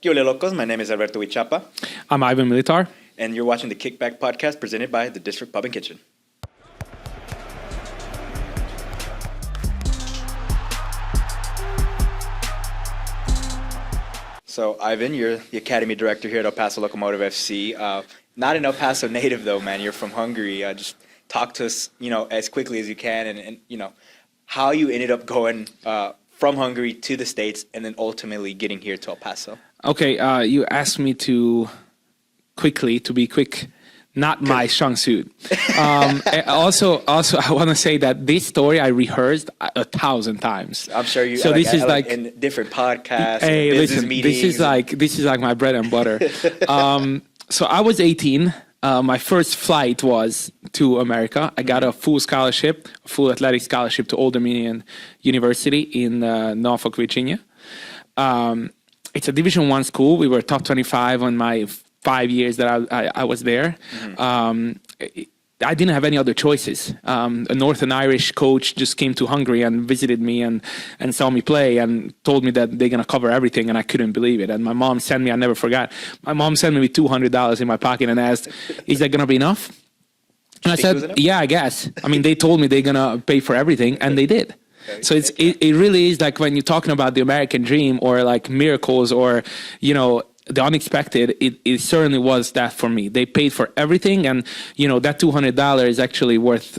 Yo, locos, my name is Alberto Huichapa, I'm Ivan Militar. and you're watching the Kickback podcast presented by the District Pub and Kitchen. So, Ivan, you're the academy director here at El Paso Locomotive FC. Not an El Paso native, though, man. You're from Hungary. Just talk to us, as quickly as you can, and how you ended up going from Hungary to the States, and then ultimately getting here to El Paso. Okay, you asked me to be quick, not my strong suit. Also, I want to say that this story I rehearsed 1,000 times. I'm sure you. So this is like in different podcasts. Hey, and business listen, meetings. this is like my bread and butter. So I was 18. My first flight was to America. I got a full scholarship, a full athletic scholarship to Old Dominion University in Norfolk, Virginia. It's a Division I school. We were top 25 on my 5 years that I was there. I didn't have any other choices. A Northern Irish coach just came to Hungary and visited me and saw me play and told me that they're going to cover everything, and I couldn't believe it. And my mom sent me, I never forgot, my mom sent me with $200 in my pocket and asked, is that going to be enough? And I said, yeah, I guess. I mean, they told me they're going to pay for everything, and they did. So it really is like when you're talking about the American dream or like miracles or, the unexpected, it certainly was that for me. They paid for everything, and that $200 is actually worth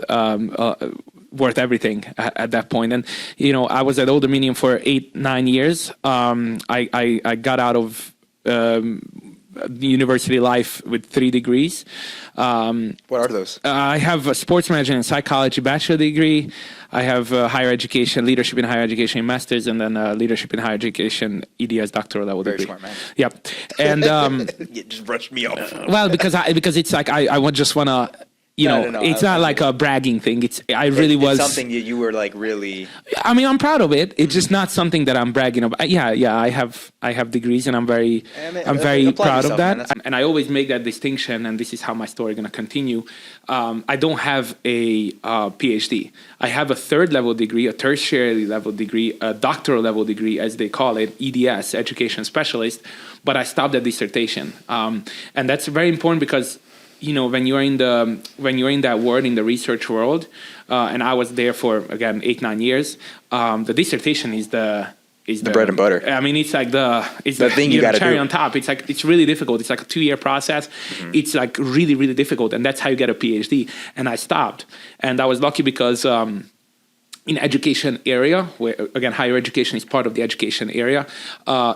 everything at that point. And I was at Old Dominion for 8-9 years. I got out of university life with 3 degrees. What are those? I have a sports management and psychology bachelor degree. I have higher education, leadership in higher education master's, and then leadership in higher education EDS doctoral level degree. Very smart, man. Yeah, and You just brushed me off. well, because it's like I would just want to. No, it's not like a bragging thing. It's something you were like really. I mean, I'm proud of it. It's just not something that I'm bragging about. Yeah. I have degrees, and I'm very proud of that. And I always make that distinction. And this is how my story is going to continue. I don't have a PhD. I have a third level degree, a tertiary level degree, a doctoral level degree, as they call it, EDS, education specialist. But I stopped at dissertation, and that's very important because. When you're in that world, in the research world, and I was there for again 8-9 years, the dissertation is the bread and butter. I mean, it's like the thing you got to cherry do on top. It's really difficult. It's like a 2-year process. Mm-hmm. It's like really, really difficult, and that's how you get a PhD. And I stopped, and I was lucky because in education area, where again higher education is part of the education area,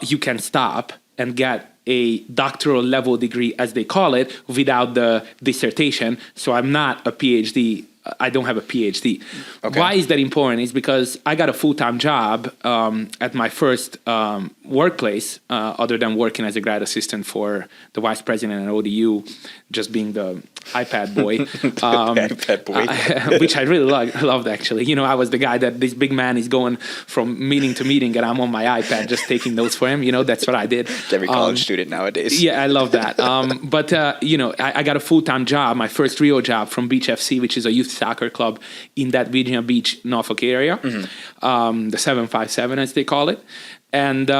you can stop and get a doctoral level degree, as they call it, without the dissertation. So I'm not a PhD. I don't have a PhD. Okay. Why is that important? It's because I got a full-time job at my first workplace, other than working as a grad assistant for the vice president at ODU, just being the iPad boy. iPad boy. Which I really loved, actually. I was the guy that this big man is going from meeting to meeting, and I'm on my iPad just taking notes for him. That's what I did. It's every college student nowadays. Yeah, I love that. But I got a full-time job, my first real job from Beach FC, which is a youth soccer club in that Virginia Beach, Norfolk area, the 757 as they call it, and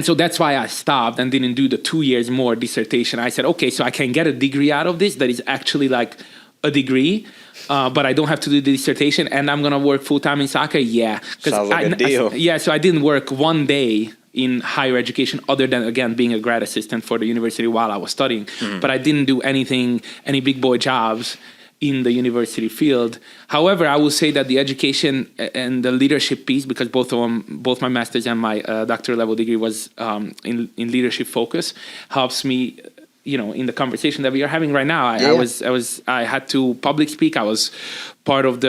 so that's why I stopped and didn't do the 2 years more dissertation. I said, okay, so I can get a degree out of this that is actually like a degree, but I don't have to do the dissertation, and I'm gonna work full time in soccer. Yeah, sounds like a deal. So I didn't work one day in higher education other than, again, being a grad assistant for the university while I was studying. But I didn't do any big boy jobs in the university field. However, I will say that the education and the leadership piece, because both my master's and my doctoral level degree was in leadership focus, helps me, in the conversation that we are having right now. I had to public speak. I was part of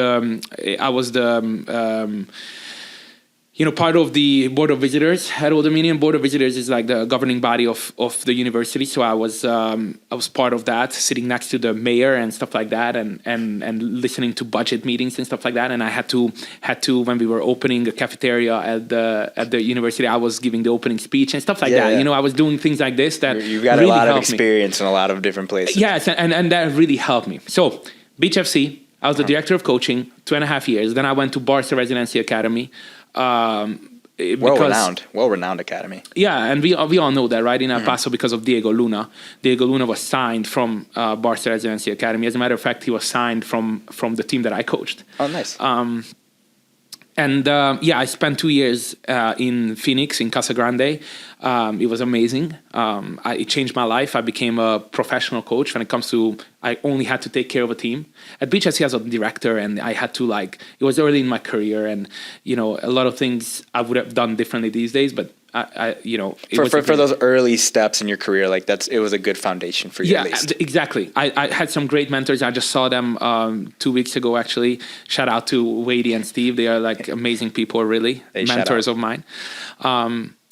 part of the Board of Visitors at Old Dominion. Board of Visitors is like the governing body of the university. So I was part of that, sitting next to the mayor and stuff like that, and listening to budget meetings and stuff like that. And I had to when we were opening a cafeteria at the university, I was giving the opening speech and stuff like that. I was doing things like this that you've got really a lot of experience in a lot of different places. Yes, and that really helped me. So Beach FC, I was the director of coaching 2.5 years. Then I went to Barca Residency Academy. Well-renowned academy. Yeah, and we all know that, right, in El Paso because of Diego Luna. Diego Luna was signed from Barca Residency Academy. As a matter of fact, he was signed from the team that I coached. Oh, nice. And I spent 2 years in Phoenix, in Casa Grande. It was amazing. It changed my life. I became a professional coach when it comes to, I only had to take care of a team. At BHSC as a director, and I had to it was early in my career, and, a lot of things I would have done differently these days, but for those early steps in your career, it was a good foundation for you. Yeah, at least. Exactly. I had some great mentors. I just saw them 2 weeks ago, actually. Shout out to Wadey and Steve. They are amazing people, really. Mentors of mine.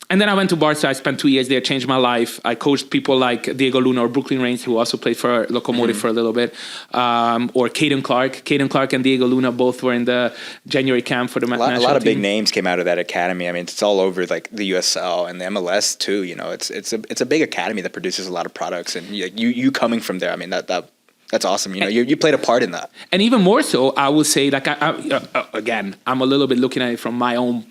And then I went to Barca. I spent 2 years there, changed my life. I coached people like Diego Luna or Brooklyn Reigns, who also played for Locomotive for a little bit, or Caden Clark. Caden Clark and Diego Luna both were in the January camp for the national team. A lot of big names came out of that academy. I mean, it's all over the USL and the MLS too. It's a big academy that produces a lot of products, and you coming from there. I mean, that's awesome. You played a part in that. And even more so, I would say, again, I'm a little bit looking at it from my own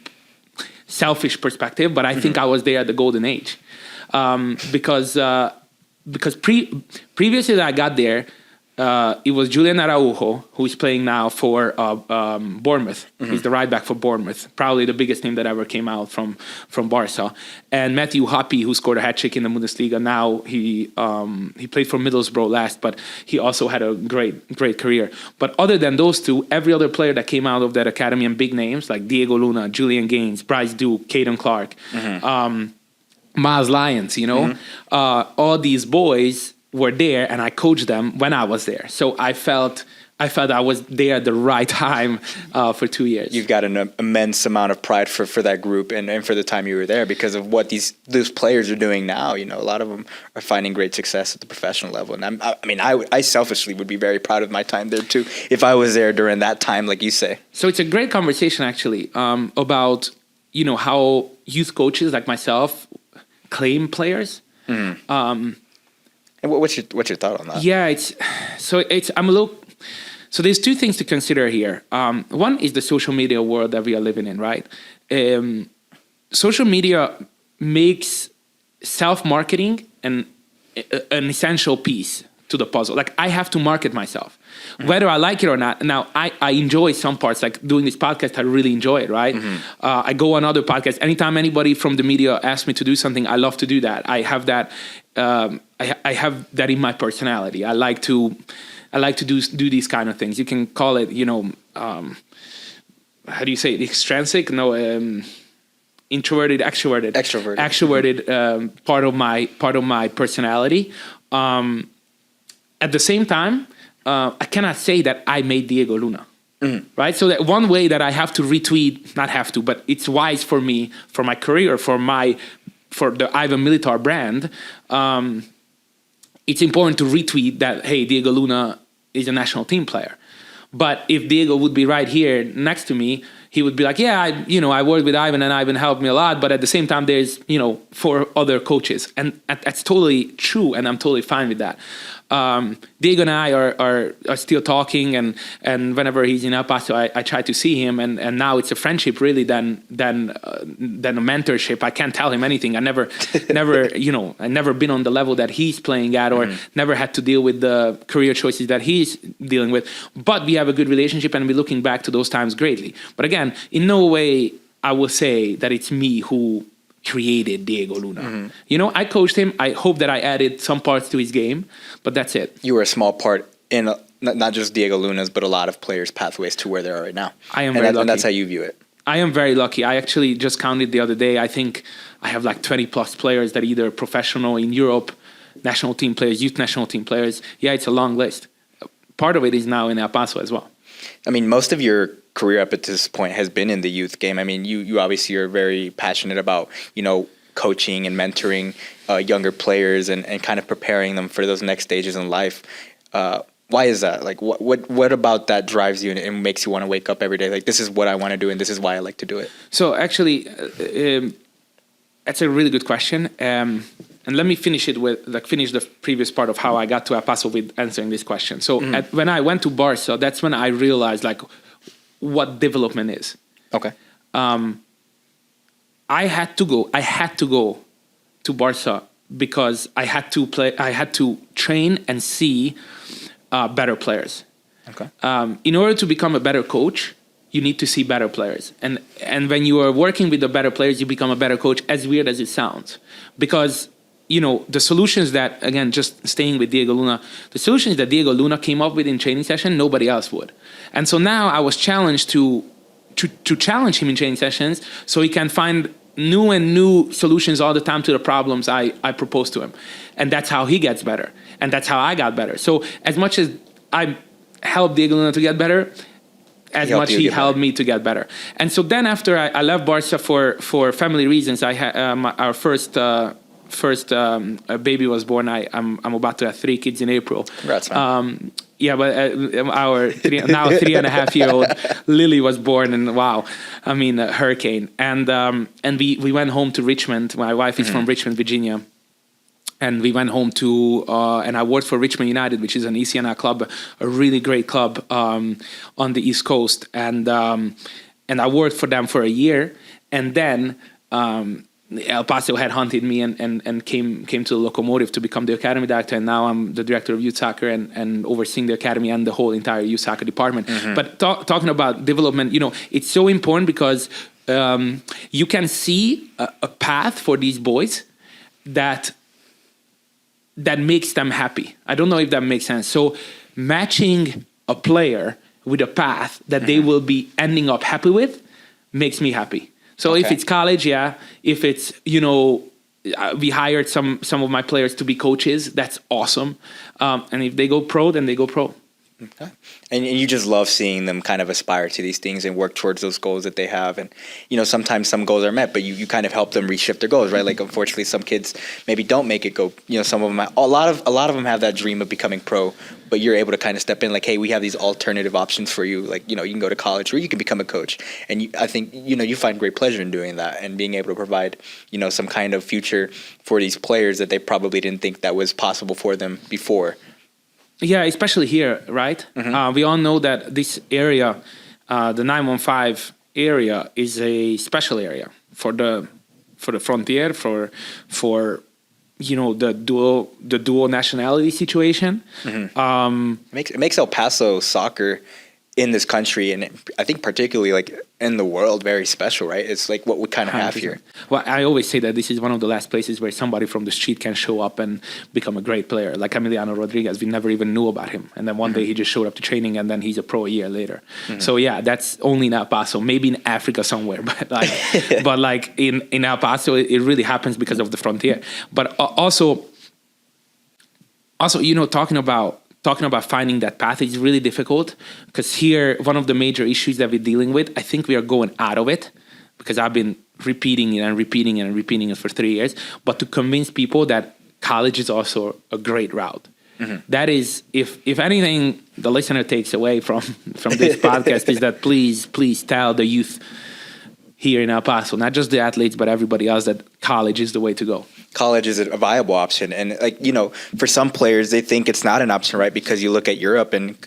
selfish perspective, but I think I was there at the golden age, because previously that I got there, it was Julian Araujo, who is playing now for Bournemouth. He's the right back for Bournemouth, probably the biggest name that ever came out from Barca. And Matthew Hoppe, who scored a hat trick in the Bundesliga. Now he played for Middlesbrough last, but he also had a great career. But other than those two, every other player that came out of that academy, and big names like Diego Luna, Julian Gaines, Bryce Duke, Caden Clark, Miles Lyons, all these boys were there, and I coached them when I was there. So I felt I was there at the right time for 2 years. You've got an immense amount of pride for that group and for the time you were there, because of what those players are doing now. A lot of them are finding great success at the professional level. And I selfishly would be very proud of my time there too, if I was there during that time, like you say. So it's a great conversation, actually, about how youth coaches like myself claim players. And what's your thought on that? Yeah, so there's two things to consider here. One is the social media world that we are living in, right? Social media makes self-marketing an essential piece to the puzzle. I have to market myself, whether I like it or not. Now, I enjoy some parts, like doing this podcast. I really enjoy it, right? I go on other podcasts. Anytime anybody from the media asks me to do something, I love to do that. I have that. I have that in my personality. I like to do these kind of things. You can call it, how do you say it? Extrinsic? No, introverted, extroverted. Extroverted part of my personality. At the same time, I cannot say that I made Diego Luna. Right? So that one way that I have to retweet, not have to, but it's wise for me, for my career, for the Ivan Militar brand, it's important to retweet that, hey, Diego Luna is a national team player. But if Diego would be right here next to me, he would be like, yeah, I worked with Ivan and Ivan helped me a lot. But at the same time, there's, 4 other coaches. And that's totally true. And I'm totally fine with that. Diego and I are still talking, and whenever he's in El Paso, I try to see him, and now it's a friendship really than a mentorship. I can't tell him anything. I never been on the level that he's playing at, or never had to deal with the career choices that he's dealing with. But we have a good relationship, and we're looking back to those times greatly. But again, in no way I will say that it's me who created Diego Luna. I coached him. I hope that I added some parts to his game, but that's it. You were a small part in not just Diego Luna's, but a lot of players' pathways to where they are right now. I am very lucky. And that's how you view it. I am very lucky. I actually just counted the other day. I think I have 20 plus players that are either professional in Europe, national team players, youth national team players. Yeah, it's a long list. Part of it is now in El Paso as well. I mean, most of your career up at this point has been in the youth game. I mean, you obviously are very passionate about, coaching and mentoring younger players and kind of preparing them for those next stages in life. Why is that? What about that drives you and makes you want to wake up every day? This is what I want to do, and this is why I like to do it. So actually, that's a really good question. And let me finish it with finish the previous part of how I got to El Paso with answering this question. So when I went to Barca, that's when I realized what development is. Okay. I had to go to Barca because I had to train and see better players. Okay. In order to become a better coach, you need to see better players. And when you are working with the better players, you become a better coach, as weird as it sounds. Because, the solutions that, again, just staying with Diego Luna, the solutions that Diego Luna came up with in training session, nobody else would. And so now I was challenged to challenge him in training sessions so he can find new solutions all the time to the problems I propose to him. And that's how he gets better. And that's how I got better. So as much as I helped Diego Luna to get better, he helped me to get better. And so then after I left Barca for family reasons, I had our first baby was born. I'm about to have 3 kids in April. Congrats, man. But our 3.5-year-old Lily was born, and a hurricane. And we went home to Richmond. My wife is from Richmond, Virginia. And we went home to, and I worked for Richmond United, which is an ECNL club, a really great club on the East Coast. And I worked for them for a year. And then El Paso had hunted me and came to the Locomotive to become the academy director. And now I'm the director of youth soccer and overseeing the academy and the whole entire youth soccer department. But talking about development, it's so important because you can see a path for these boys that makes them happy. I don't know if that makes sense. So matching a player with a path that they will be ending up happy with makes me happy. So if it's college, if it's, we hired some of my players to be coaches, that's awesome. And if they go pro, then they go pro. Okay. And you just love seeing them kind of aspire to these things and work towards those goals that they have. And, sometimes some goals are met, but you kind of help them reshift their goals, right? Like, unfortunately, some kids maybe don't make it go. Some of them, a lot of them have that dream of becoming pro, but you're able to kind of step in like, hey, we have these alternative options for you. Like, you can go to college or you can become a coach. And I think, you find great pleasure in doing that and being able to provide, some kind of future for these players that they probably didn't think that was possible for them before. Yeah, especially here, right? We all know that this area, the 915 area, is a special area for the frontier, for the dual nationality situation. It makes El Paso soccer in this country, and I think particularly like in the world, very special, right? It's like what we kind of have here. Well, I always say that this is one of the last places where somebody from the street can show up and become a great player. Like Emiliano Rodriguez, we never even knew about him. And then one day he just showed up to training and then he's a pro a year later. So that's only in El Paso, maybe in Africa somewhere. But like in El Paso, it really happens because of the frontier. But also, talking about finding that path is really difficult because here, one of the major issues that we're dealing with, I think we are going out of it because I've been repeating it for 3 years, but to convince people that college is also a great route. That is, if anything, the listener takes away from this podcast is that please tell the youth here in El Paso, not just the athletes, but everybody else, that college is the way to go. College is a viable option. And for some players, they think it's not an option, right? Because you look at Europe and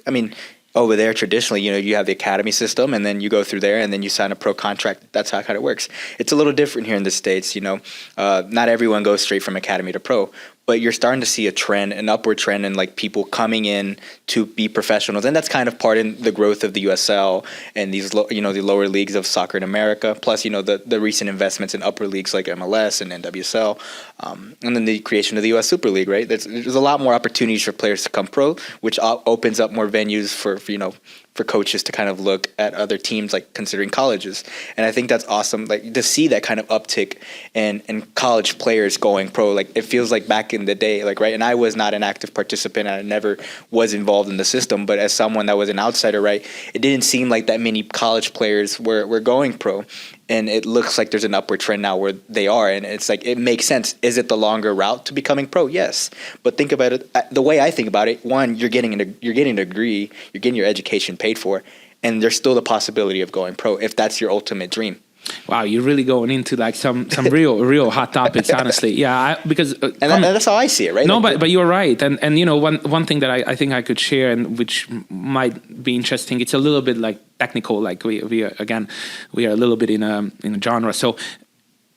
over there, traditionally, you have the academy system and then you go through there and then you sign a pro contract. That's how it kind of works. It's a little different here in the States, not everyone goes straight from academy to pro. But you're starting to see an upward trend in like people coming in to be professionals, and that's kind of part in the growth of the USL and these the lower leagues of soccer in America. Plus, the recent investments in upper leagues like MLS and NWSL, and then the creation of the US Super League. Right, there's a lot more opportunities for players to come pro, which opens up more venues for coaches to kind of look at other teams, like considering colleges. And I think that's awesome, like to see that kind of uptick in college players going pro. Like it feels like back in the day, like, right. And I was not an active participant. I never was involved in the system, but as someone that was an outsider, right, it didn't seem like that many college players were going pro. And it looks like there's an upward trend now where they are. And it's like, it makes sense. Is it the longer route to becoming pro? Yes. But think about it. The way I think about it, one, you're getting a degree, you're getting your education paid for, and there's still the possibility of going pro if that's your ultimate dream. Wow, you're really going into like some real hot topics, honestly. Yeah, because that's how I see it, right? No, but you're right, and one thing that I think I could share, and which might be interesting. It's a little bit like technical, like we are a little bit in a genre. So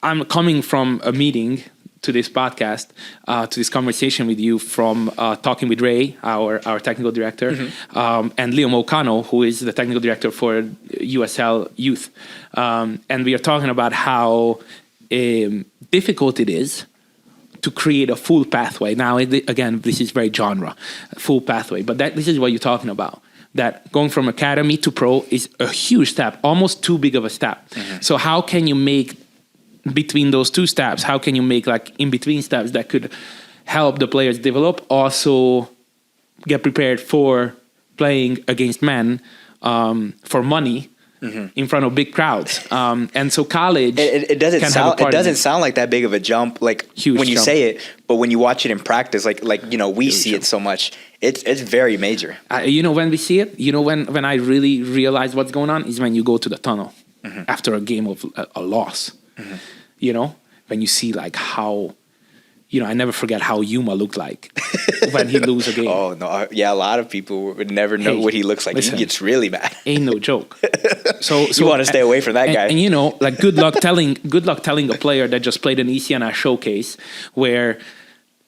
I'm coming from a meeting to this podcast, to this conversation with you from talking with Ray, our technical director, and Liam O'Connell, who is the technical director for USL Youth. And we are talking about how difficult it is to create a full pathway. Now, again, this is very genre, full pathway, but this is what you're talking about. That going from academy to pro is a huge step, almost too big of a step. So how can you make between those two steps, how can you make like in between steps that could help the players develop, also get prepared for playing against men for money in front of big crowds? And so college, it doesn't sound like that big of a jump, like Huge when you jump. say it, but when you watch it in practice, like we see it so much, it's very major. When we see it, when I really realize what's going on is when you go to the tunnel after a game of a loss. When you see like how, I never forget how Yuma looked like when he lose a game. Oh no, yeah, a lot of people would never know what he looks like. Listen, he gets really mad. Ain't no joke. So you want to stay away from that guy. And like good luck telling a player that just played an ECNR showcase where,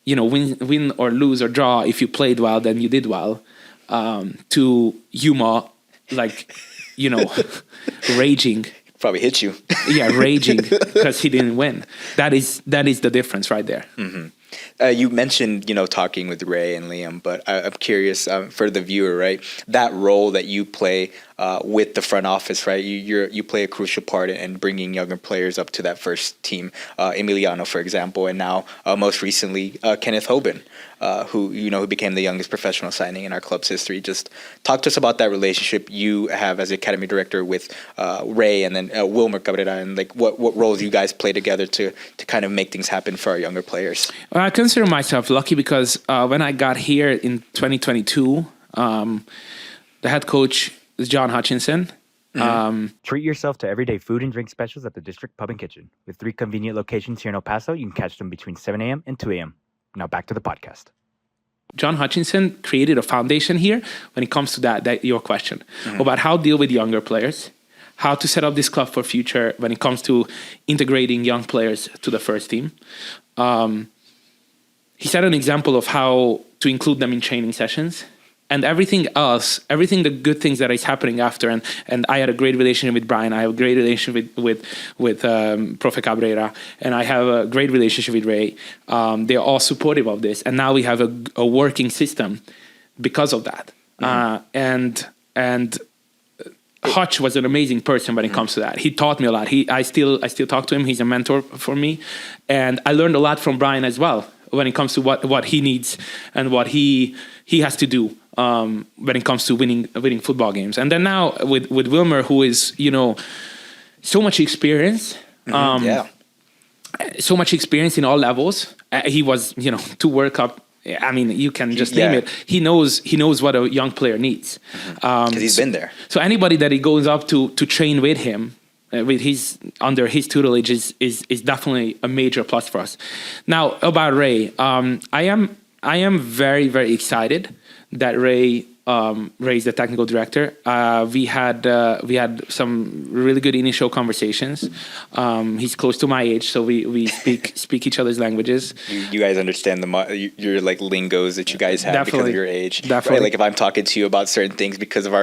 win or lose or draw, if you played well, then you did well, to Yuma, like, raging. Probably hit you. Yeah, raging because he didn't win. That is the difference right there. You mentioned, talking with Ray and Liam, but I'm curious for the viewer, right? That role that you play with the front office, right? You play a crucial part in bringing younger players up to that first team. Emiliano, for example, and now most recently Kenneth Hoban, who became the youngest professional signing in our club's history. Just talk to us about that relationship you have as academy director with Ray and then Wilmer Cabrera, and like what roles you guys play together to kind of make things happen for our younger players. I consider myself lucky because when I got here in 2022, the head coach is John Hutchinson. Treat yourself to everyday food and drink specials at the District Pub and Kitchen. With 3 convenient locations here in El Paso, you can catch them between 7 a.m. and 2 a.m. Now back to the podcast. John Hutchinson created a foundation here when it comes to that your question about how to deal with younger players, how to set up this club for future when it comes to integrating young players to the first team. He set an example of how to include them in training sessions. And everything else, the good things that is happening after, and I had a great relationship with Brian. I have a great relationship with Profe Cabrera, and I have a great relationship with Ray. They're all supportive of this, and now we have a working system because of that. And Hutch was an amazing person when it comes to that. He taught me a lot. I still talk to him. He's a mentor for me, and I learned a lot from Brian as well when it comes to what he needs and what he has to do. When it comes to winning football games. And then now with Wilmer, who is, so much experience, so much experience in all levels. He was, to work up. I mean, you can just name it. He knows what a young player needs. Because he's been there. So anybody that he goes up to train with him, under his tutelage is definitely a major plus for us. Now about Ray, I am very, very excited that Ray is the technical director. We had some really good initial conversations. He's close to my age, so we speak each other's languages. You guys understand your like lingos that you guys have Definitely. because of your age. Definitely. Right? Like if I'm talking to you about certain things because of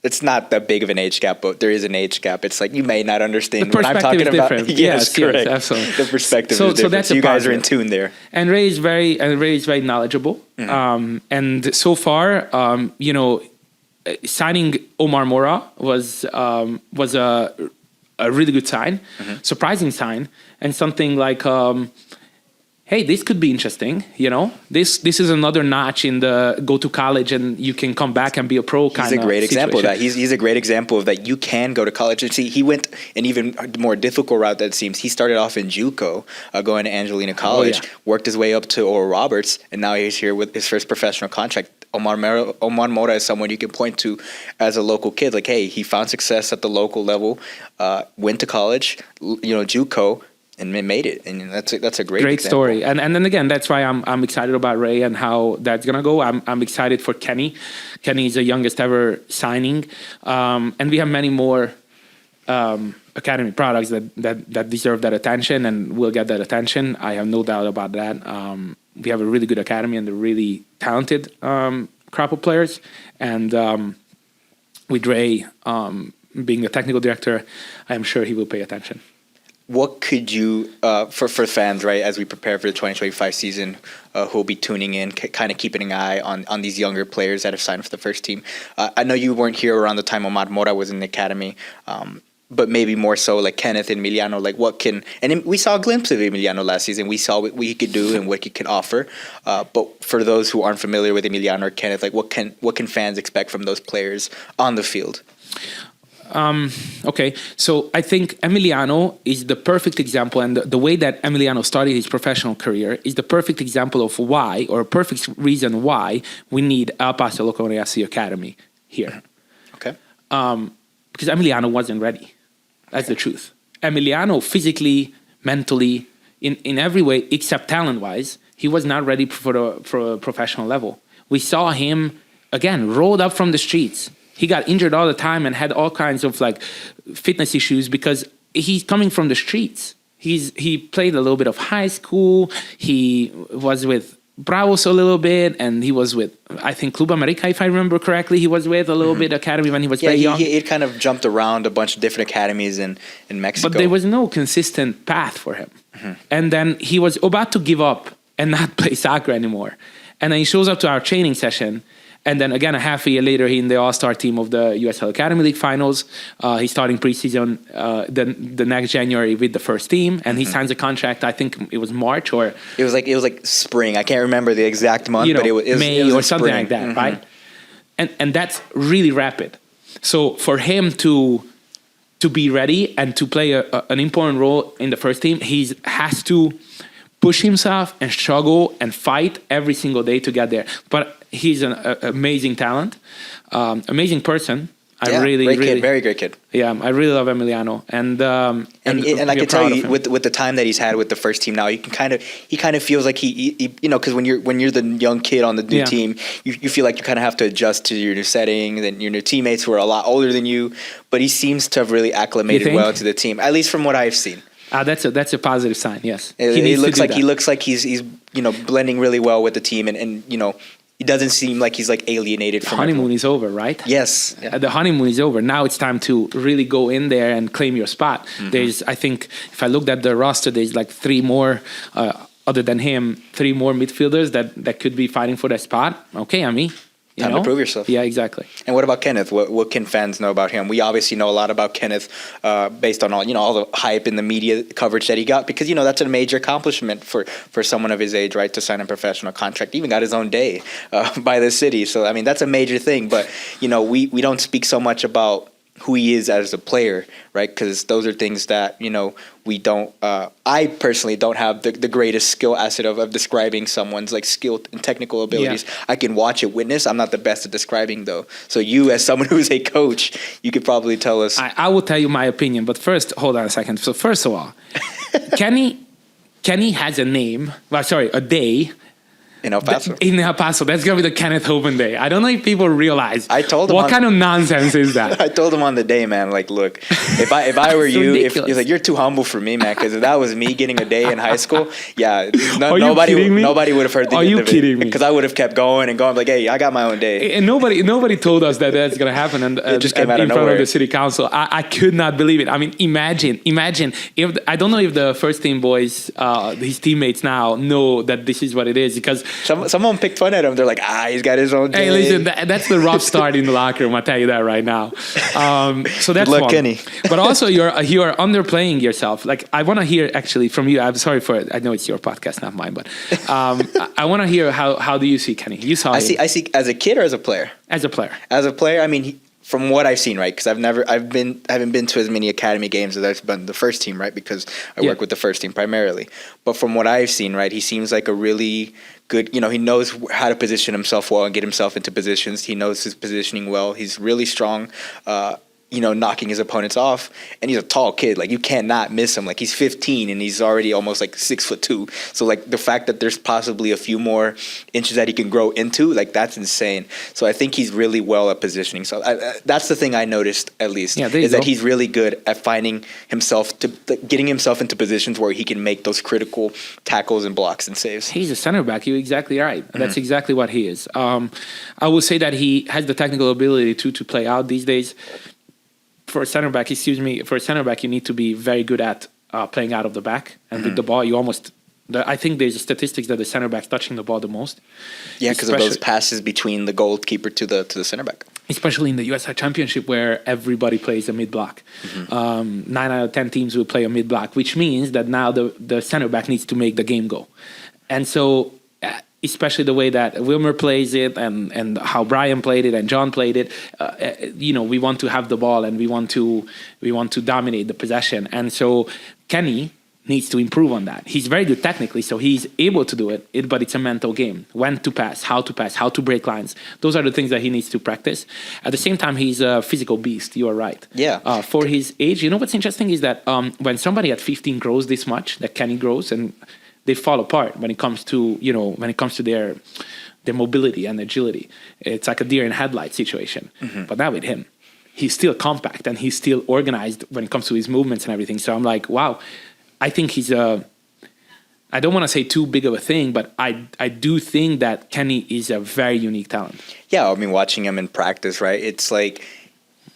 it's not that big of an age gap, but there is an age gap. It's like you may not understand what I'm talking about. Different. Yes, correct. Absolutely. The perspective is different. So that's you guys are in tune there. And Ray is very knowledgeable. And so far, signing Omar Mora was a really good sign, surprising sign, and something like, hey, this could be interesting. This is another notch in the go to college and you can come back and be a pro kind of He's a great example of situation. that. He's a great example of that. You can go to college and see. He went an even more difficult route that it seems. He started off in JUCO, going to Angelina College, worked his way up to Oral Roberts, and now he's here with his first professional contract. Omar Mora is someone you can point to as a local kid. Like, hey, he found success at the local level, went to college, JUCO, and made it. And that's a great example. Story. And then again, that's why I'm excited about Ray and how that's gonna go. I'm excited for Kenny. Kenny is the youngest ever signing, and we have many more academy products that deserve that attention and will get that attention. I have no doubt about that. We have a really good academy and a really talented crop of players. And with Ray being the technical director, I am sure he will pay attention. What could you, for fans, right, as we prepare for the 2025 season, who will be tuning in, kind of keeping an eye on these younger players that have signed for the first team? I know you weren't here around the time Omar Mora was in the academy, but maybe more so like Kenneth and Emiliano, like what can, and we saw a glimpse of Emiliano last season. We saw what he could do and what he could offer. But for those who aren't familiar with Emiliano or Kenneth, like what can fans expect from those players on the field? Okay, so I think Emiliano is the perfect example, and the way that Emiliano started his professional career is the perfect example of why, or a perfect reason why, we need El Paso Locomotive FC Academy here. Okay. Because Emiliano wasn't ready. That's the truth. Emiliano, physically, mentally, in every way, except talent-wise, he was not ready for a professional level. We saw him, again, rolled up from the streets. He got injured all the time and had all kinds of like fitness issues because he's coming from the streets. He played a little bit of high school. He was with Bravos a little bit, and he was with, I think, Club America, if I remember correctly. He was with a little bit academy when he was very young. He kind of jumped around a bunch of different academies in Mexico. But there was no consistent path for him. And then he was about to give up and not play soccer anymore. And then he shows up to our training session. And then again, a half a year later, he's in the all-star team of the USL Academy League finals. He's starting preseason the next January with the first team, and he signs a contract. I think it was March or it was like spring. I can't remember the exact month, but it was May it was or something spring. like that, right? And that's really rapid. So for him to be ready and to play an important role in the first team, he has to push himself and struggle and fight every single day to get there. But he's an amazing talent, amazing person. Great kid, very great kid. Yeah, I really love Emiliano, and I can tell you with the time that he's had with the first team now, he kind of feels like he because when you're the young kid on the new team, you feel like you kind of have to adjust to your new setting and your new teammates who are a lot older than you. But he seems to have really acclimated well to the team, at least from what I've seen. That's a positive sign. Yes, he looks like he's blending really well with the team, and it doesn't seem like he's like alienated from honeymoon everyone. Is over, right? Yes. Yeah. The honeymoon is over. Now it's time to really go in there and claim your spot. There's, I think, if I looked at the roster, there's like three more, other than him, three more midfielders that could be fighting for that spot. Okay, Time to prove yourself. Yeah, exactly. And what about Kenneth? What can fans know about him? We obviously know a lot about Kenneth based on all the hype in the media coverage that he got, because that's a major accomplishment for someone of his age, right? To sign a professional contract, even got his own day by the city. So that's a major thing. But we don't speak so much about who he is as a player, right? Because those are things that we don't. I personally don't have the greatest skill asset of describing someone's like skill and technical abilities. Yeah. I can watch it, witness. I'm not the best at describing though. So you, as someone who's a coach, you could probably tell us. I will tell you my opinion, but first, hold on a second. So first of all, Kenny has a name. Well, sorry, a day. In El Paso. In El Paso. That's going to be the Kenneth Hoban Day. I don't know if people realize. I told him what kind of nonsense is that? I told him on the day, man, like, look, if I were you, if you're too humble for me, man, because if that was me getting a day in high school, nobody would have heard the end of it. Are you kidding me? Because I would have kept going and going, like, hey, I got my own day. And nobody told us that that's going to happen. And it just came out in of front nowhere. of the city council. I could not believe it. I mean, imagine if I don't know if the first team boys, his teammates now know that this is what it is, because someone picked fun at him. They're like, he's got his own day. Hey, listen, that's the rough start in the locker room. I'll tell you that right now. So that's Good luck, one. Kenny. But also, you are underplaying yourself. Like, I want to hear actually from you. I'm sorry I know it's your podcast, not mine, but I want to hear how do you see Kenny? You saw him. I see as a kid or as a player? As a player. As a player, I mean, from what I've seen, right? Because I haven't been to as many academy games as I've been the first team, right? Because I work with the first team primarily. But from what I've seen, right, he seems like a really good, he knows how to position himself well and get himself into positions. He knows his positioning well. He's really strong. knocking his opponents off. And he's a tall kid. Like, you cannot miss him. Like, he's 15 and he's already almost like 6'2". So like the fact that there's possibly a few more inches that he can grow into, like, that's insane. So I think he's really well at positioning. So that's the thing I noticed, at least, is that he's really good at finding himself getting himself into positions where he can make those critical tackles and blocks and saves. He's a center back. You're exactly right. That's exactly what he is. I will say that he has the technical ability to play out these days. For a center back, you need to be very good at playing out of the back and with the ball. I think there's statistics that the center back's touching the ball the most. Yeah, because of those passes between the goalkeeper to the center back. Especially in the USL Championship, where everybody plays a mid block. 9 out of 10 teams will play a mid block, which means that now the center back needs to make the game go. And so, especially the way that Wilmer plays it and how Brian played it and John played it, we want to have the ball and we want to dominate the possession. And so Kenny needs to improve on that. He's very good technically, so he's able to do it, but it's a mental game. When to pass, how to break lines. Those are the things that he needs to practice. At the same time, he's a physical beast. You are right. Yeah. For his age, what's interesting is that when somebody at 15 grows this much, that Kenny grows, and they fall apart when it comes to their mobility and agility. It's like a deer in headlight situation. But now with him, he's still compact and he's still organized when it comes to his movements and everything. So I'm like, wow, I think he's I don't want to say too big of a thing, but I do think that Kenny is a very unique talent. Yeah, I mean, watching him in practice, right? It's like,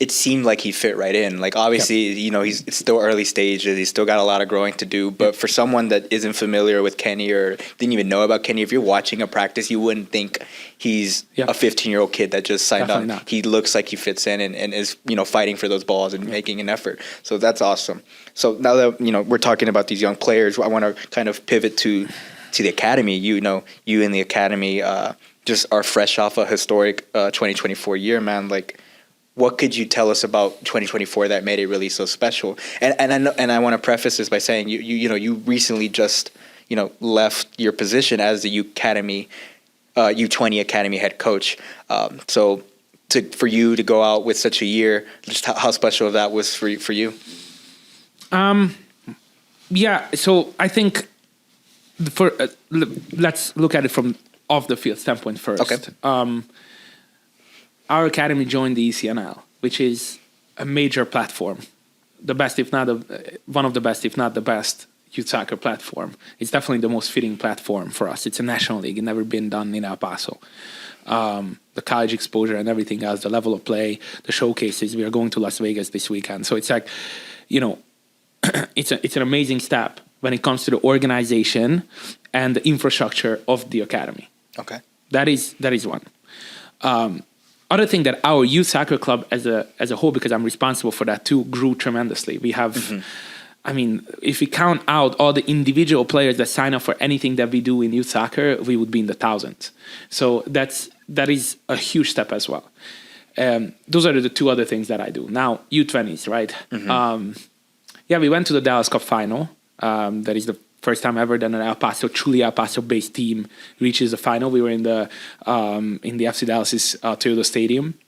it seemed like he fit right in. Like, obviously, it's still early stages. He's still got a lot of growing to do. But for someone that isn't familiar with Kenny or didn't even know about Kenny, if you're watching a practice, you wouldn't think he's a 15-year-old kid that just signed Definitely up. not. He looks like he fits in and is, fighting for those balls and making an effort. So that's awesome. So now that, we're talking about these young players, I want to kind of pivot to the academy. You in the academy just are fresh off a historic 2024 year, man. Like, what could you tell us about 2024 that made it really so special? And I want to preface this by saying you recently just left your position as the U20 Academy head coach. So for you to go out with such a year, just how special that was for you. Yeah. So I think let's look at it from off the field standpoint first. Okay. Our academy joined the ECNL, which is a major platform, the best, if not one of the best, if not the best youth soccer platform. It's definitely the most fitting platform for us. It's a national league. It's never been done in El Paso. The college exposure and everything else, the level of play, the showcases. We are going to Las Vegas this weekend. So it's like, it's an amazing step when it comes to the organization and the infrastructure of the academy. Okay. That is one. Other thing that our youth soccer club as a whole, because I'm responsible for that too, grew tremendously. We have, I mean, if we count out all the individual players that sign up for anything that we do in youth soccer, we would be in the thousands. So that is a huge step as well. Those are the two other things that I do. Now, U20s, right? We went to the Dallas Cup final. That is the first time ever that an truly El Paso-based team reaches the final. We were in the FC Dallas's Toyota Stadium.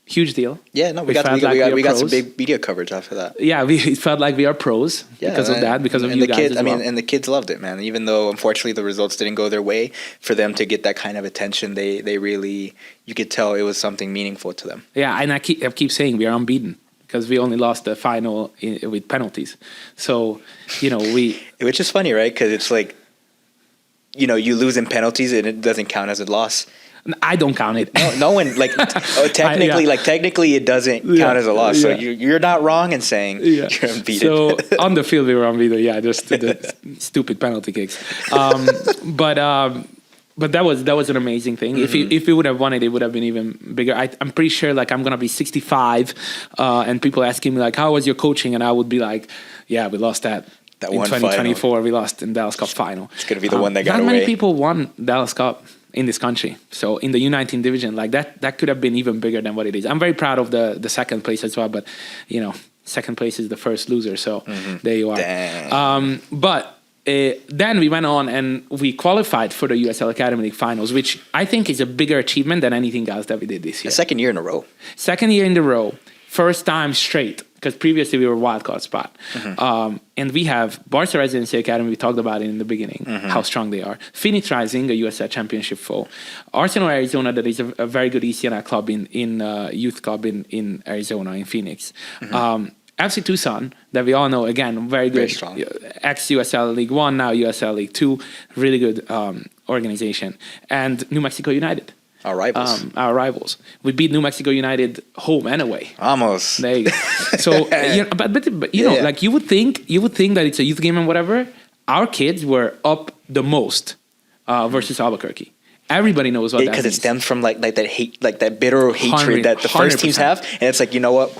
Huge deal. Yeah, no, we got some big media coverage after that. Yeah, it felt like we are pros because of that, because of you guys as well. And the kids loved it, man. Even though, unfortunately, the results didn't go their way, for them to get that kind of attention, they really, you could tell it was something meaningful to them. Yeah, and I keep saying we are unbeaten, because we only lost the final with penalties. So, which is funny, right? Because it's like, you lose in penalties and it doesn't count as a loss. I don't count it. No one, technically it doesn't count as a loss. So you're not wrong in saying you're unbeaten. So on the field we were unbeaten. Yeah, just the stupid penalty kicks. But that was an amazing thing. Mm-hmm. If we would have won it, it would have been even bigger. I'm pretty sure I'm gonna be 65, and people asking me how was your coaching, and I would be like, yeah, we lost that in 2024. Final. We lost in Dallas Cup final. It's gonna be the one that got away. Not many people won Dallas Cup in this country. So in the U19 division, that could have been even bigger than what it is. I'm very proud of the second place as well, but second place is the first loser. So there you are. Damn. But then we went on and we qualified for the USL Academy League finals, which I think is a bigger achievement than anything else that we did this year. The second year in a row. Second year in a row, first time straight, because previously we were wildcard spot. And we have Barca Residency Academy, we talked about it in the beginning, how strong they are. Phoenix Rising, a USL Championship foe. Arsenal Arizona, that is a very good ECNL club in youth club in Arizona, in Phoenix. FC Tucson, that we all know, again, very good. Very strong. Ex-USL League 1, now USL League 2. Really good organization. And New Mexico United. Our rivals. Our rivals. We beat New Mexico United home and away. Almost. There you go. So, but you know, like you would think that it's a youth game and whatever. Our kids were up the most versus Albuquerque. Everybody knows what that means. Because it stems from like that hate, like that bitter hatred that the first teams 100%. have, and it's like, you know what?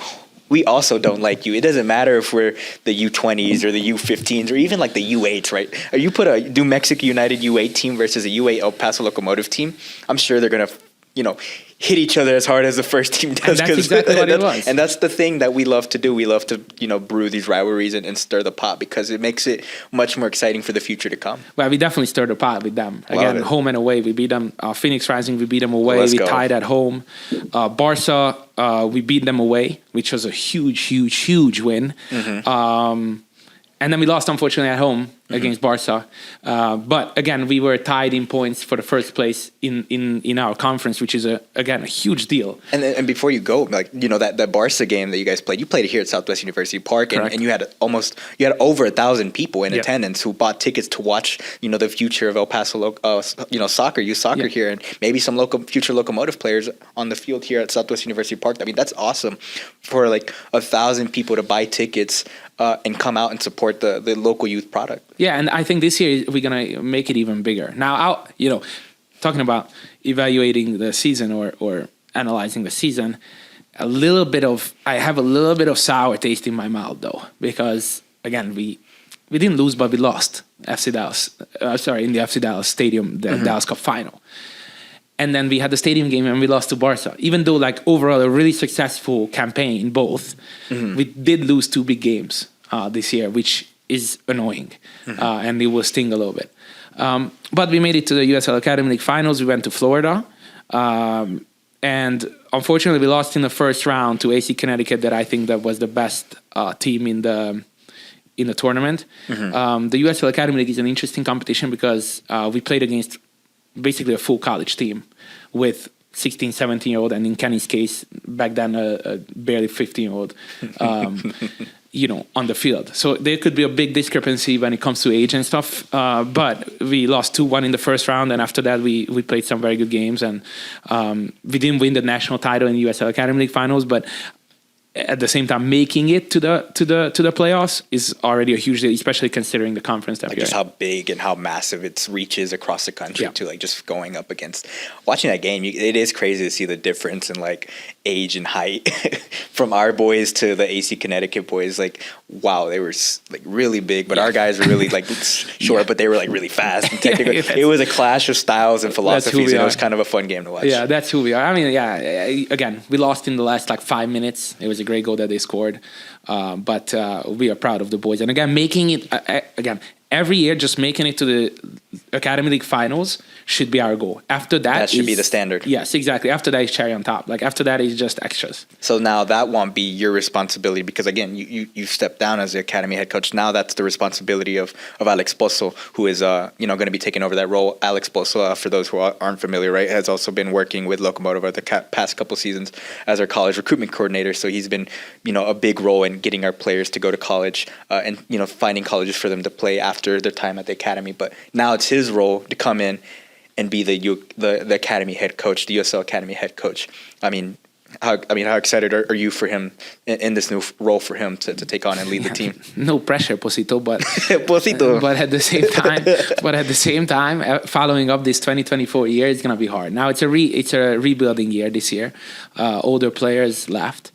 We also don't like you. It doesn't matter if we're the U20s or the U15s or even like the U8s, right? Or you put a New Mexico United U8 team versus a U8 El Paso Locomotive team, I'm sure they're gonna, hit each other as hard as the first team does. And that's exactly what it was. And that's the thing that we love to do. We love to, brew these rivalries and stir the pot because it makes it much more exciting for the future to come. Well, we definitely stirred the pot with them. Love Again, it. home and away. We beat them. Phoenix Rising, we beat them away. Let's we go. tied at home. Barca, we beat them away, which was a huge win. And then we lost, unfortunately, at home against Barca. But again, we were tied in points for the first place in our conference, which is a huge deal. And before you go, that Barca game that you guys played, you played it here at Southwest University Park, and you had over 1,000 people in attendance who bought tickets to watch, the future of El Paso, soccer, youth soccer here, and maybe some future Locomotive players on the field here at Southwest University Park. I mean, that's awesome for like 1,000 people to buy tickets and come out and support the local youth product. Yeah, and I think this year we're gonna make it even bigger. Now, talking about evaluating the season or analyzing the season, I have a little bit of sour taste in my mouth though, because again we didn't lose, but we lost FC Dallas. In the FC Dallas Stadium, the Dallas Cup final. And then we had the stadium game and we lost to Barca. Even though overall a really successful campaign in both, we did lose 2 big games this year, which is annoying. And it will sting a little bit. But we made it to the USL Academy League finals. We went to Florida. And unfortunately, we lost in the first round to AC Connecticut, that I think that was the best team in the tournament. The USL Academy League is an interesting competition because we played against basically a full college team with 16, 17-year-old, and in Kenny's case, back then, a barely 15-year-old, on the field. So there could be a big discrepancy when it comes to age and stuff. But we lost 2-1 in the first round, and after that, we played some very good games. And we didn't win the national title in the USL Academy League finals, but at the same time, making it to the playoffs is already a huge deal, especially considering the conference that we're just in. how big and how massive its reach is across the country too. Just going up against watching that game, it is crazy to see the difference in age and height from our boys to the AC Connecticut boys. Wow, they were really big, but our guys were really short, but they were really fast and technical. It was a clash of styles and philosophies, and it was kind of a fun game to watch. Yeah, that's who we are. I mean, again, we lost in the last 5 minutes. It was a great goal that they scored, but we are proud of the boys. And again, making it every year, just making it to the Academy League finals should be our goal. After that should be the standard. Yes, exactly. After that is cherry on top. After that is just extras. So now that won't be your responsibility because again, you stepped down as the academy head coach. Now that's the responsibility of Alex Pozo, who is going to be taking over that role. Alex Pozo, for those who aren't familiar, right, has also been working with Locomotive over the past couple seasons as our college recruitment coordinator. So he's been a big role in getting our players to go to college and finding colleges for them to play after their time at the academy. But now it's his role to come in and be the academy head coach, the USL Academy head coach. How excited are you for him in this new role for him to take on and lead the team? No pressure, Posito, but Posito. But at the same time, following up this 2024 year is gonna be hard. Now it's a rebuilding year this year. Older players left,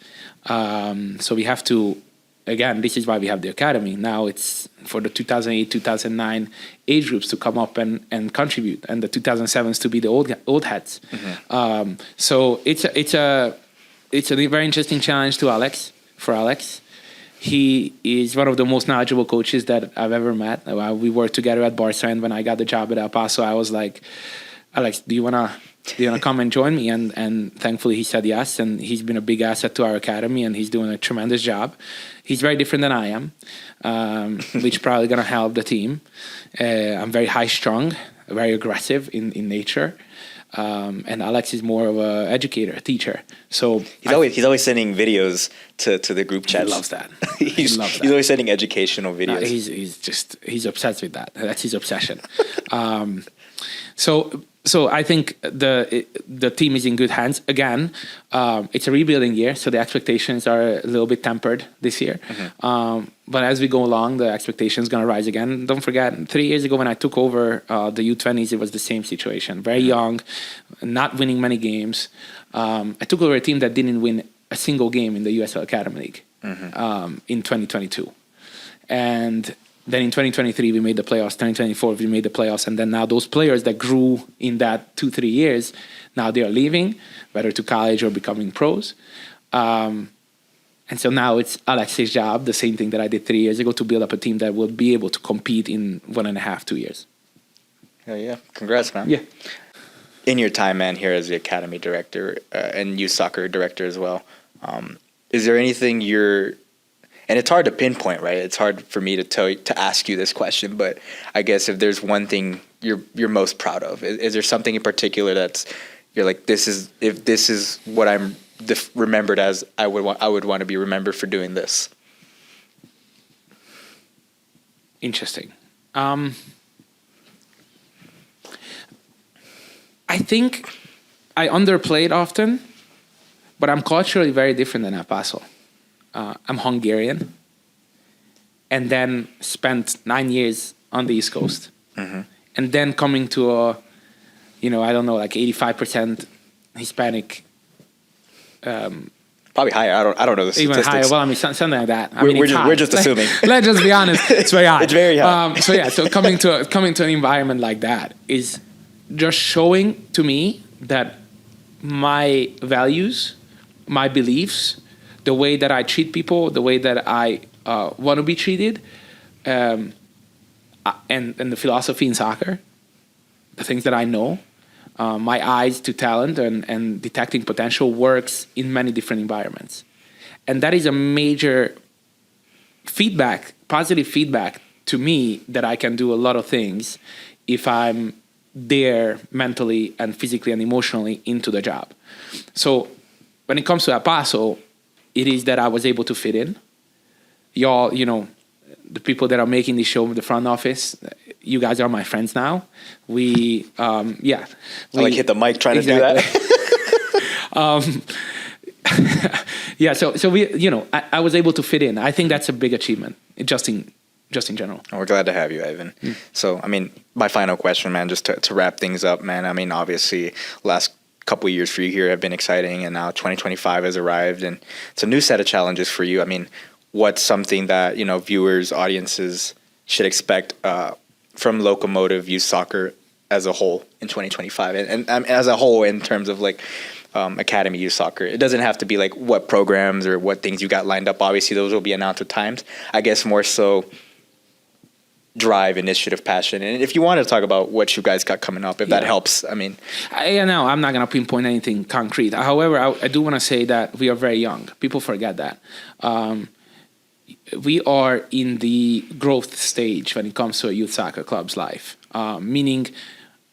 so we have to. Again, this is why we have the academy. Now it's for the 2008, 2009 age groups to come up and contribute, and the 2007s to be the old heads. So it's a very interesting challenge for Alex. He is one of the most knowledgeable coaches that I've ever met. We worked together at Barca, and when I got the job at El Paso, I was like, Alex, do you wanna come and join me? And thankfully he said yes, and he's been a big asset to our academy, and he's doing a tremendous job. He's very different than I am, which probably gonna help the team. I'm very high strung, very aggressive in nature. And Alex is more of a educator, a teacher. So he's always sending videos to the group chat. He loves that. He's always sending educational videos. He's obsessed with that. That's his obsession. So I think the team is in good hands. Again, it's a rebuilding year, so the expectations are a little bit tempered this year. But as we go along, the expectations going to rise again. Don't forget, 3 years ago when I took over the U20s, it was the same situation. Very young, not winning many games. I took over a team that didn't win a single game in the USL Academy League in 2022. And then in 2023, we made the playoffs. 2024, we made the playoffs. And then now those players that grew in that 2-3 years, now they are leaving, whether to college or becoming pros. And so now it's Alex's job, the same thing that I did 3 years ago, to build up a team that will be able to compete in 1.5, 2 years. Hell yeah. Congrats, man. Yeah. In your time, man, here as the academy director and youth soccer director as well, is there anything and it's hard to pinpoint, right? It's hard for me to ask you this question, but I guess if there's one thing you're most proud of, is there something in particular you're like, this is what I'm remembered as, I would want to be remembered for doing this? Interesting. I think I underplayed often, but I'm culturally very different than El Paso. I'm Hungarian, and then spent 9 years on the East Coast, and then coming to a, I don't know, like 85% Hispanic. Probably higher. I don't know the statistics. Even higher. Well, I mean, something like that. We're just assuming. Let's just be honest. It's very high. It's very high. So coming to an environment like that is just showing to me that my values, my beliefs, the way that I treat people, the way that I want to be treated, and the philosophy in soccer, the things that I know, my eyes to talent and detecting potential works in many different environments. And that is a major feedback, positive feedback to me, that I can do a lot of things if I'm there mentally and physically and emotionally into the job. So when it comes to El Paso, it is that I was able to fit in. Y'all, the people that are making this show in the front office, you guys are my friends now. I hit the mic trying to do that. So we, I was able to fit in. I think that's a big achievement, just in general. And we're glad to have you, Ivan. So, I mean, my final question, man, just to wrap things up, man. I mean, obviously, last couple of years for you here have been exciting, and now 2025 has arrived, and it's a new set of challenges for you. I mean, what's something that viewers, audiences should expect from Locomotive Youth Soccer as a whole in 2025, and as a whole in terms of like Academy Youth Soccer? It doesn't have to be like what programs or what things you got lined up. Obviously, those will be announced at times. I guess more so drive, initiative, passion. And if you want to talk about what you guys got coming up, if that helps, I mean. I'm not going to pinpoint anything concrete. However, I do want to say that we are very young. People forget that. We are in the growth stage when it comes to a youth soccer club's life, meaning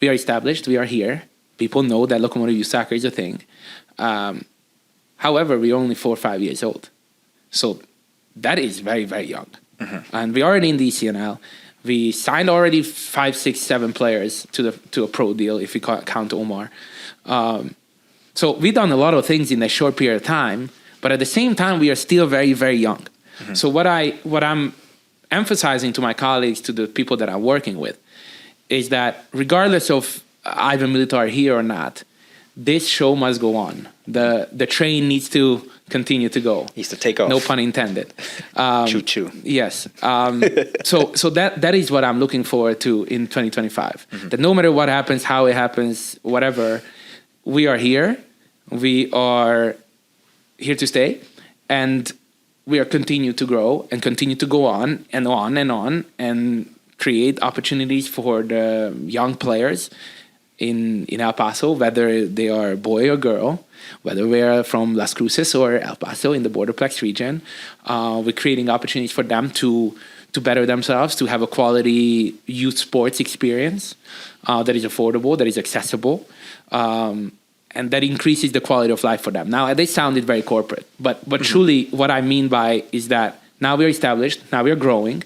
we are established, we are here. People know that Locomotive Youth Soccer is a thing. However, we're only 4 or 5 years old. So that is very, very young. And we're already in the ECNL. We signed already 5, 6, 7 players to a pro deal, if we count Omar. So we've done a lot of things in a short period of time, but at the same time, we are still very, very young. So what I'm emphasizing to my colleagues, to the people that I'm working with, is that regardless of Ivan Militar here or not, this show must go on. The train needs to continue to go. Needs to take off. No pun intended. Choo choo. Yes. So that is what I'm looking forward to in 2025. That no matter what happens, how it happens, whatever, we are here. We are here to stay, and we are continue to grow and continue to go on and on and on and create opportunities for the young players in El Paso, whether they are boy or girl, whether we are from Las Cruces or El Paso in the Borderplex region. We're creating opportunities for them to better themselves, to have a quality youth sports experience that is affordable, that is accessible, and that increases the quality of life for them. Now, they sounded very corporate, but truly what I mean by is that now we're established, now we're growing,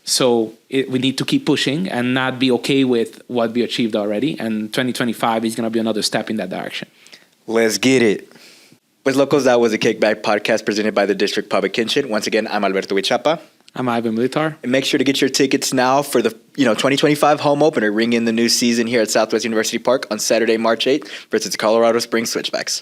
so we need to keep pushing and not be okay with what we achieved already, and 2025 is going to be another step in that direction. Let's get it. Pues locos, that was a Kickback podcast presented by the District Public Kitchen. Once again, I'm Alberto Huichapa. I'm Ivan Militar. And make sure to get your tickets now for the 2025 home opener. Ring in the new season here at Southwest University Park on Saturday, March 8th versus Colorado Springs Switchbacks.